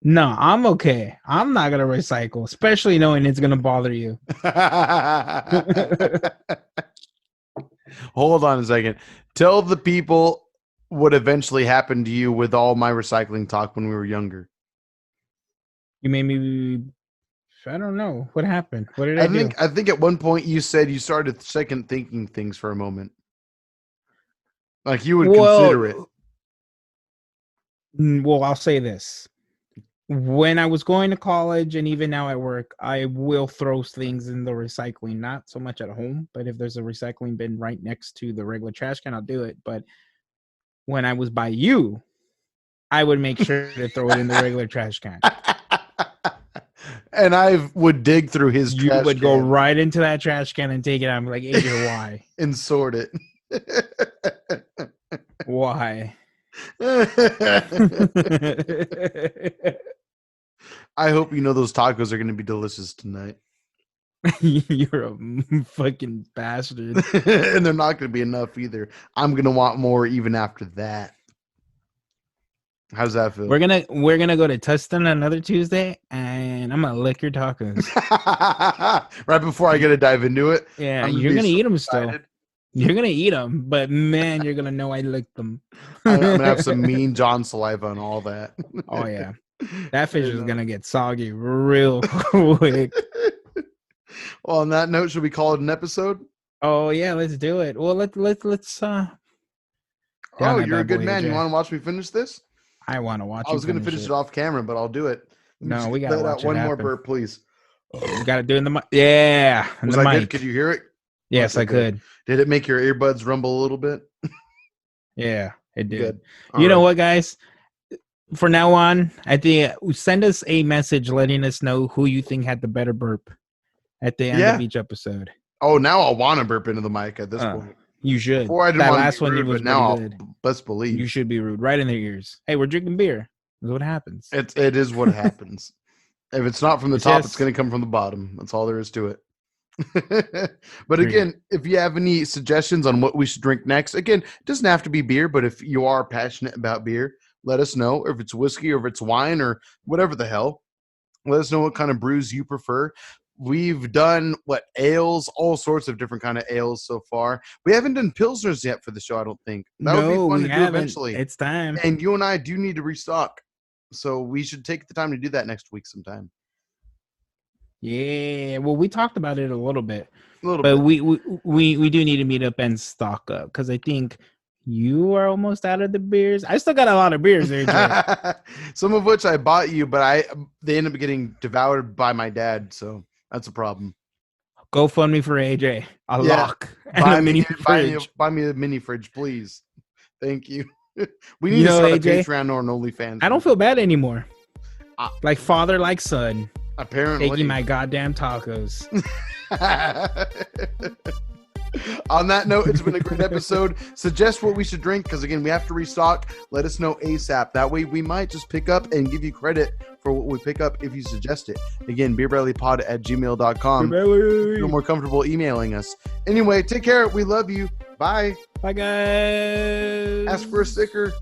No, I'm okay. I'm not gonna recycle, especially knowing it's gonna bother you. Hold on a second. Tell the people what eventually happened to you with all my recycling talk when we were younger. You made me. I don't know what happened. What did I do? I think at one point you said you started second thinking things for a moment. Like you would consider it. Well, I'll say this. When I was going to college and even now at work, I will throw things in the recycling, not so much at home, but if there's a recycling bin right next to the regular trash can, I'll do it. But when I was by you, I would make sure to throw it in the regular trash can. And I would dig through his You trash would go can right into that trash can and take it out. I'm like, AJ, why? and sort it. Why? I hope you know those tacos are going to be delicious tonight. You're a fucking bastard. And they're not going to be enough either. I'm going to want more even after that. How's that feel? We're gonna go to Tustin another Tuesday, and I'm gonna lick your tacos. Right before I get to dive into it. Yeah, I'm you're gonna so eat them still. excited. You're gonna eat them, but man, you're gonna know I licked them. I'm going to have some mean John saliva and all that. Oh yeah, that fish is gonna get soggy real quick. Well, on that note, should we call it an episode? Oh yeah, let's do it. Well, let's Oh, that you're a bad good boy, man. You AJ. want to watch me finish this? I want to watch. I was going to finish it off camera, but I'll do it. Let me No, just we gotta let out watch it one more happen. burp, please. You gotta do it in the mic. Yeah, in Was the I mic. good? Could you hear it? Yes, Okay, I good. could. Did it make your earbuds rumble a little bit? Yeah, it did. Good. You know All right. what, guys? For now on, I think send us a message letting us know who you think had the better burp at the end Yeah. of each episode. Oh, now I want to burp into the mic at this point. You should. Before I didn't That want last to be one rude, was but now pretty good. I'll best believe You should be rude right in their ears. Hey, we're drinking beer. That's what happens. it is what happens. If it's not from the It's top, just- it's going to come from the bottom. That's all there is to it. But True. again, if you have any suggestions on what we should drink next, again, it doesn't have to be beer, but if you are passionate about beer, let us know. Or if it's whiskey or if it's wine or whatever the hell, let us know what kind of brews you prefer. We've done ales, all sorts of different kind of ales so far. We haven't done pilsners yet for the show, I don't think. That would be fun we to do haven't. eventually. It's time. And you and I do need to restock. So we should take the time to do that next week sometime. Yeah. Well, we talked about it a little bit, A little but bit. we do need to meet up and stock up because I think you are almost out of the beers. I still got a lot of beers there, Jay. Some of which I bought you, but they end up getting devoured by my dad, so that's a problem. GoFundMe for AJ. A Yeah. lock and a mini fridge. Buy me a mini fridge, please. Thank you. We need You to know, start a AJ, Patreon or an OnlyFans. I don't feel bad anymore. Ah. Like father, like son, Apparently. taking my goddamn tacos. On that note, it's been a great episode. Suggest what we should drink because, again, we have to restock. Let us know ASAP. That way we might just pick up and give you credit for what we pick up if you suggest it. Again, beerbellypod@gmail.com. Feel more comfortable emailing us. Anyway, take care. We love you. Bye. Bye, guys. Ask for a sticker.